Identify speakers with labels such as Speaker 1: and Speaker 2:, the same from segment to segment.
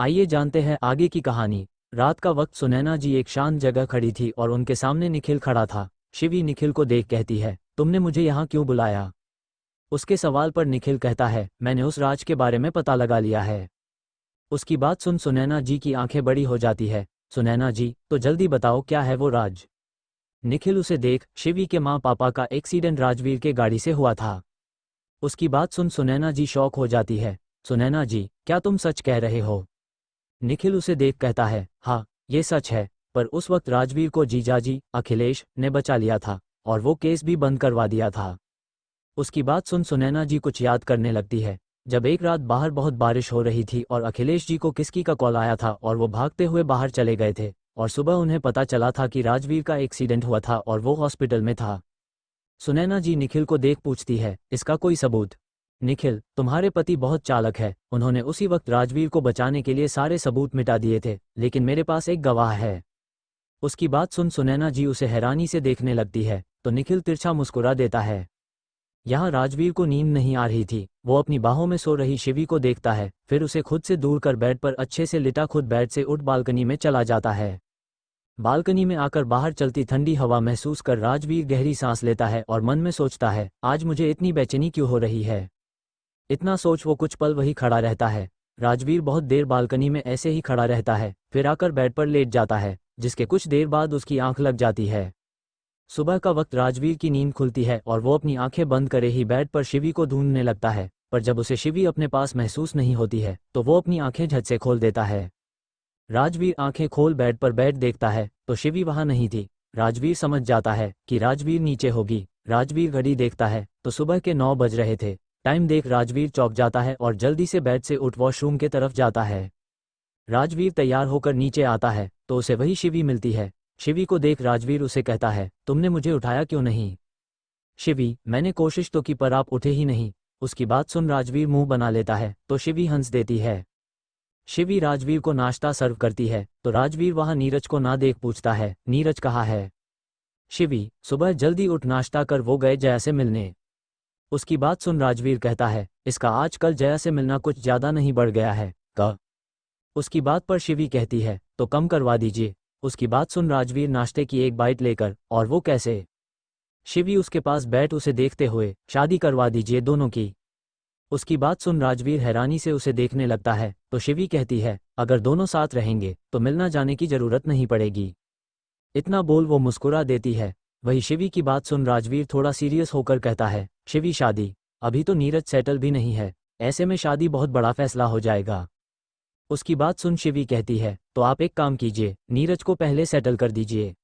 Speaker 1: आइए जानते हैं आगे की कहानी। रात का वक्त सुनैना जी एक शांत जगह खड़ी थी और उनके सामने निखिल खड़ा था। शिवी निखिल को देख कहती है, तुमने मुझे यहाँ क्यों बुलाया? उसके सवाल पर निखिल कहता है, मैंने उस राज के बारे में पता लगा लिया है। उसकी बात सुन सुनैना जी की आंखें बड़ी हो जाती है। सुनैना जी, तो जल्दी बताओ क्या है वो राज? निखिल उसे देख, शिवी के माँ पापा का एक्सीडेंट राजवीर के गाड़ी से हुआ था। उसकी बात सुन सुनैना जी शॉक हो जाती है। सुनैना जी, क्या तुम सच कह रहे हो? निखिल उसे देख कहता है, हाँ ये सच है, पर उस वक्त राजवीर को जीजाजी अखिलेश ने बचा लिया था और वो केस भी बंद करवा दिया था। उसकी बात सुन सुनैना जी कुछ याद करने लगती है। जब एक रात बाहर बहुत बारिश हो रही थी और अखिलेश जी को किसी का कॉल आया था और वो भागते हुए बाहर चले गए थे और सुबह उन्हें पता चला था कि राजवीर का एक्सीडेंट हुआ था और वो हॉस्पिटल में था। सुनैना जी निखिल को देख पूछती है, इसका कोई सबूत? निखिल, तुम्हारे पति बहुत चालक है, उन्होंने उसी वक्त राजवीर को बचाने के लिए सारे सबूत मिटा दिए थे, लेकिन मेरे पास एक गवाह है। उसकी बात सुन सुनैना जी उसे हैरानी से देखने लगती है, तो निखिल तिरछा मुस्कुरा देता है। यहाँ राजवीर को नींद नहीं आ रही थी। वो अपनी बाहों में सो रही शिवी को देखता है, फिर उसे खुद से दूर कर बेड पर अच्छे से लिटा खुद बेड से उठ बालकनी में चला जाता है। बालकनी में आकर बाहर चलती ठंडी हवा महसूस कर राजवीर गहरी सांस लेता है और मन में सोचता है, आज मुझे इतनी बेचैनी क्यों हो रही है। इतना सोच वो कुछ पल वही खड़ा रहता है। राजवीर बहुत देर बालकनी में ऐसे ही खड़ा रहता है, फिर आकर बेड पर लेट जाता है, जिसके कुछ देर बाद उसकी आंख लग जाती है। सुबह का वक्त राजवीर की नींद खुलती है और वो अपनी आंखें बंद करे ही बेड पर शिवी को ढूंढने लगता है, पर जब उसे शिवी अपने पास महसूस नहीं होती है तो वो अपनी आंखें झट से खोल देता है। राजवीर आंखें खोल बेड पर बेड देखता है तो शिवी वहां नहीं थी। राजवीर समझ जाता है कि राजवीर नीचे होगी। राजवीर घड़ी देखता है तो सुबह के 9 बज रहे थे। टाइम देख राजवीर चौंक जाता है और जल्दी से बेड से उठ वॉशरूम के तरफ जाता है। राजवीर तैयार होकर नीचे आता है तो उसे वही शिवी मिलती है। शिवी को देख राजवीर उसे कहता है, तुमने मुझे उठाया क्यों नहीं? शिवी, मैंने कोशिश तो की पर आप उठे ही नहीं। उसकी बात सुन राजवीर मुंह बना लेता है तो शिवी हंस देती है। शिवी राजवीर को नाश्ता सर्व करती है तो राजवीर वहां नीरज को ना देख पूछता है, नीरज कहाँ है? शिवी, सुबह जल्दी उठ नाश्ता कर, वो गए जया से मिलने। उसकी बात सुन राजवीर कहता है, इसका आजकल जया से मिलना कुछ ज्यादा नहीं बढ़ गया है का? उसकी बात पर शिवी कहती है, तो कम करवा दीजिए। उसकी बात सुन राजवीर नाश्ते की एक बाइट लेकर, और वो कैसे? शिवी उसके पास बैठ उसे देखते हुए, शादी करवा दीजिए दोनों की। उसकी बात सुन राजवीर हैरानी से उसे देखने लगता है तो शिवी कहती है, अगर दोनों साथ रहेंगे तो मिलना जाने की जरूरत नहीं पड़ेगी। इतना बोल वो मुस्कुरा देती है। वही शिवी की बात सुन राजवीर थोड़ा सीरियस होकर कहता है, शिवी शादी? अभी तो नीरज सेटल भी नहीं है, ऐसे में शादी बहुत बड़ा फैसला हो जाएगा। उसकी बात सुन शिवी कहती है, तो आप एक काम कीजिए, नीरज को पहले सेटल कर दीजिए।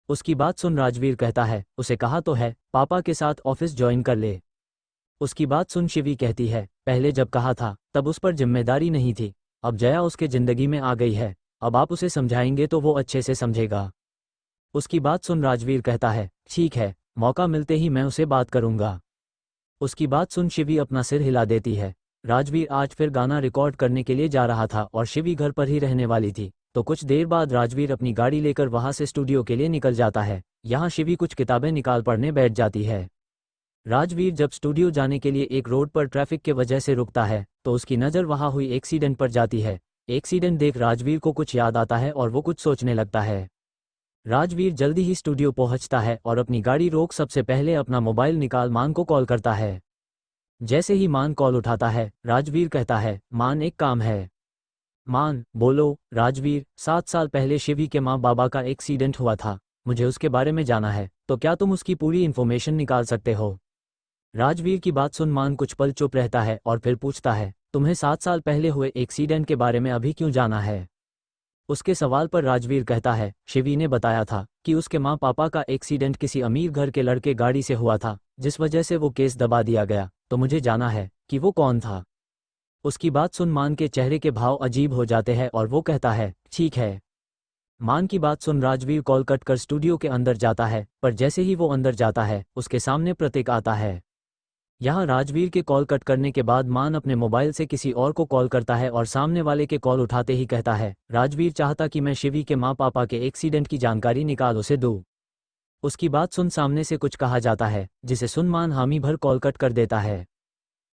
Speaker 1: उसकी बात सुन राजवीर कहता है, उसे कहा तो है पापा के साथ ऑफिस ज्वाइन कर ले। उसकी बात सुन शिवी कहती है, पहले जब कहा था तब उस पर जिम्मेदारी नहीं थी, अब जया उसके जिंदगी में आ गई है, अब आप उसे समझाएंगे तो वो अच्छे से समझेगा। उसकी बात सुन राजवीर कहता है, ठीक है, मौका मिलते ही मैं उसे बात करूंगा। उसकी बात सुन शिवी अपना सिर हिला देती है। राजवीर आज फिर गाना रिकॉर्ड करने के लिए जा रहा था और शिवी घर पर ही रहने वाली थी, तो कुछ देर बाद राजवीर अपनी गाड़ी लेकर वहां से स्टूडियो के लिए निकल जाता है। यहाँ शिवी कुछ किताबें निकाल पढ़ने बैठ जाती है। राजवीर जब स्टूडियो जाने के लिए एक रोड पर ट्रैफिक के वजह से रुकता है तो उसकी नज़र वहां हुई एक्सीडेंट पर जाती है। एक्सीडेंट देख राजवीर को कुछ याद आता है और वो कुछ सोचने लगता है। राजवीर जल्दी ही स्टूडियो पहुंचता है और अपनी गाड़ी रोक सबसे पहले अपना मोबाइल निकाल मान को कॉल करता है। जैसे ही मान कॉल उठाता है राजवीर कहता है, मान एक काम है। मान, बोलो। राजवीर, 7 साल पहले शिवी के माँ बाबा का एक्सीडेंट हुआ था, मुझे उसके बारे में जाना है, तो क्या तुम उसकी पूरी इन्फॉर्मेशन निकाल सकते हो? राजवीर की बात सुन मान कुछ पल चुप रहता है और फिर पूछता है, तुम्हें 7 साल पहले हुए एक्सीडेंट के बारे में अभी क्यों जाना है? उसके सवाल पर राजवीर कहता है, शिवी ने बताया था कि उसके माँ पापा का एक्सीडेंट किसी अमीर घर के लड़के गाड़ी से हुआ था, जिस वजह से वो केस दबा दिया गया, तो मुझे जाना है कि वो कौन था। उसकी बात सुन मान के चेहरे के भाव अजीब हो जाते हैं और वो कहता है, ठीक है। मान की बात सुन राजवीर कॉल कट कर स्टूडियो के अंदर जाता है, पर जैसे ही वो अंदर जाता है उसके सामने प्रतीक आता है। यहाँ राजवीर के कॉल कट करने के बाद मान अपने मोबाइल से किसी और को कॉल करता है और सामने वाले के कॉल उठाते ही कहता है, राजवीर चाहता कि मैं शिवी के माँ पापा के एक्सीडेंट की जानकारी निकाल उसे दूँ। उसकी बात सुन सामने से कुछ कहा जाता है, जिसे सुन मान हामी भर कॉल कट कर देता है।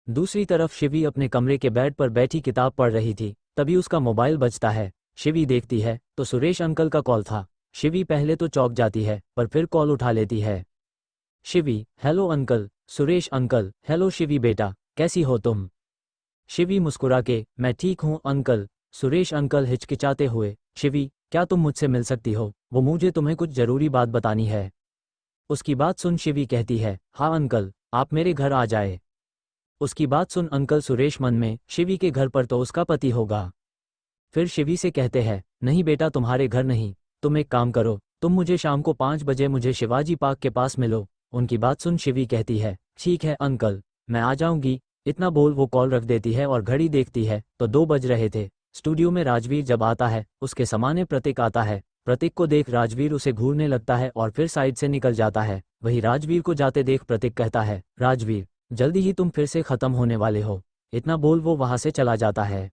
Speaker 1: दूसरी तरफ शिवी अपने कमरे के बेड पर बैठी किताब पढ़ रही थी। तभी उसका मोबाइल बजता है। शिवी देखती है तो सुरेश अंकल का कॉल था। शिवी पहले तो चौंक जाती है पर फिर कॉल उठा लेती है। Shivi, hello uncle. Suresh uncle, hello Shivi बेटा, कैसी हो तुम? शिवी मुस्कुरा के, मैं ठीक हूँ अंकल। सुरेश अंकल हिचकिचाते हुए, शिवी, क्या तुम मुझसे मिल सकती हो? वो मुझे तुम्हें कुछ जरूरी बात बतानी है। उसकी बात सुन शिवी कहती है, हाँ अंकल, आप मेरे घर आ जाए। उसकी बात सुन अंकल सुरेश मन में, शिवी के घर पर तो उसका पति होगा। फिर शिवी से कहते हैं, नहीं बेटा तुम्हारे घर नहीं, तुम एक काम करो, तुम मुझे शाम को 5 बजे मुझे शिवाजी पार्क के पास मिलो। उनकी बात सुन शिवी कहती है, ठीक है अंकल, मैं आ जाऊंगी। इतना बोल वो कॉल रख देती है और घड़ी देखती है तो 2 बज रहे थे। स्टूडियो में राजवीर जब आता है उसके सामने प्रतीक आता है। प्रतीक को देख राजवीर उसे घूरने लगता है और फिर साइड से निकल जाता है। वही राजवीर को जाते देख प्रतीक कहता है, राजवीर, जल्दी ही तुम फिर से खत्म होने वाले हो। इतना बोल वो वहां से चला जाता है।